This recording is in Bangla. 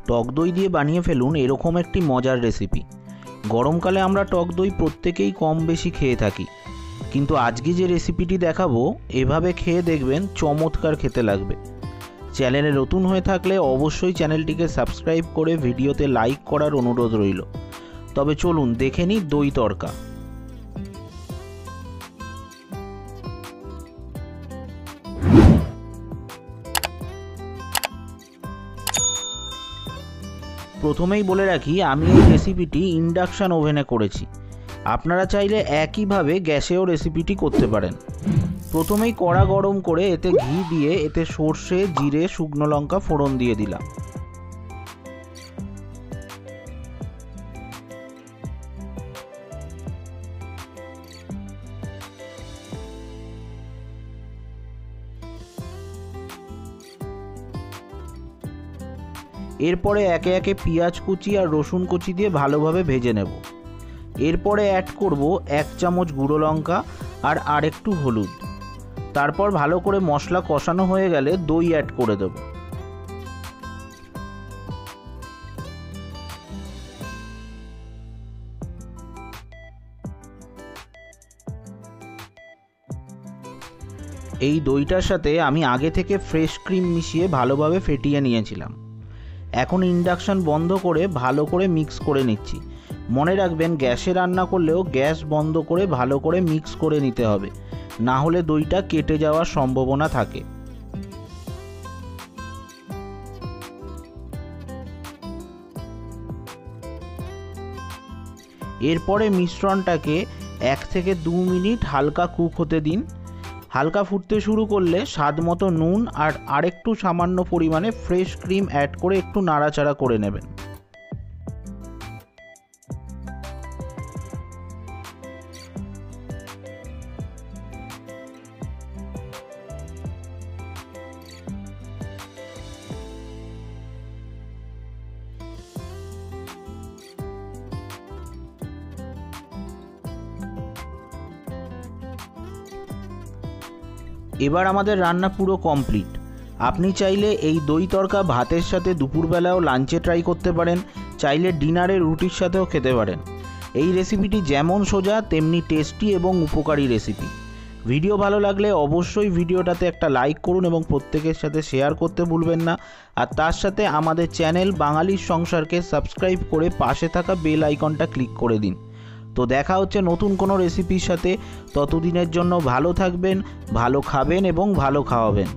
টক দই দিয়ে বানিয়ে ফেলুন এরকম একটি মজার রেসিপি। গরমকালে আমরা টক দই প্রত্যেকেই কম বেশি খেয়ে থাকি, কিন্তু আজকে যে রেসিপিটি দেখাবো এভাবে খেয়ে দেখবেন চমৎকার খেতে লাগবে। চ্যানেলে নতুন হয়ে থাকলে অবশ্যই চ্যানেলটিকে সাবস্ক্রাইব করে ভিডিওতে লাইক করার অনুরোধ রইল। তবে চলুন দেখে নিই দই তড়কা। প্রথমেই বলে রাখি, আমি এই রেসিপিটি ইন্ডাকশান ওভেনে করেছি। আপনারা চাইলে একইভাবে গ্যাসেও রেসিপিটি করতে পারেন। প্রথমেই কড়া গরম করে এতে ঘি দিয়ে এতে সর্ষে, জিরে, শুকনো লঙ্কা ফোড়ন দিয়ে দিলাম। এরপরে একে একে পেঁয়াজ কুচি আর রসুন কুচি দিয়ে ভালোভাবে ভেজে নেব। এরপরে অ্যাড করব 1 চামচ গুঁড়ো লঙ্কা আর একটু হলুদ। তারপর ভালো করে মশলা কষানো হয়ে গেলে দই অ্যাড করে দেব। এই দইটার সাথে আমি আগে থেকে ফ্রেশ ক্রিম মিশিয়ে ভালোভাবে ফেটিয়ে নিয়েছিলাম। এখন ইন্ডাকশান বন্ধ করে ভালো করে মিক্স করে নিচ্ছি। মনে রাখবেন, গ্যাসে রান্না করলেও গ্যাস বন্ধ করে ভালো করে মিক্স করে নিতে হবে, না হলে দইটা কেটে যাওয়ার সম্ভাবনা থাকে। এরপরে মিশ্রণটাকে 1 থেকে 2 মিনিট হালকা কুক হতে দিন। হালকা ফুটতে শুরু করলে স্বাদ মতো নুন আর আরেকটু সামান্য পরিমাণে ফ্রেশ ক্রিম অ্যাড করে একটু নাড়াচাড়া করে নেবেন। এবার আমাদের রান্না পুরো কমপ্লিট। আপনি চাইলে এই দই তড়কা ভাতের সাথে দুপুরবেলাও লাঞ্চে ট্রাই করতে পারেন, চাইলে ডিনারে রুটির সাথেও খেতে পারেন। এই রেসিপিটি যেমন সোজা তেমনি টেস্টি এবং উপকারী রেসিপি। ভিডিও ভালো লাগলে অবশ্যই ভিডিওটাতে একটা লাইক করুন এবং প্রত্যেকের সাথে শেয়ার করতে ভুলবেন না। আর তার সাথে আমাদের চ্যানেল বাঙালির সংসারকে সাবস্ক্রাইব করে পাশে থাকা বেল আইকনটা ক্লিক করে দিন। তো দেখা হচ্ছে নতুন কোনো রেসিপির সাথে। ততদিনের জন্য ভালো থাকবেন, ভালো খাবেন এবং ভালো খাওয়াবেন।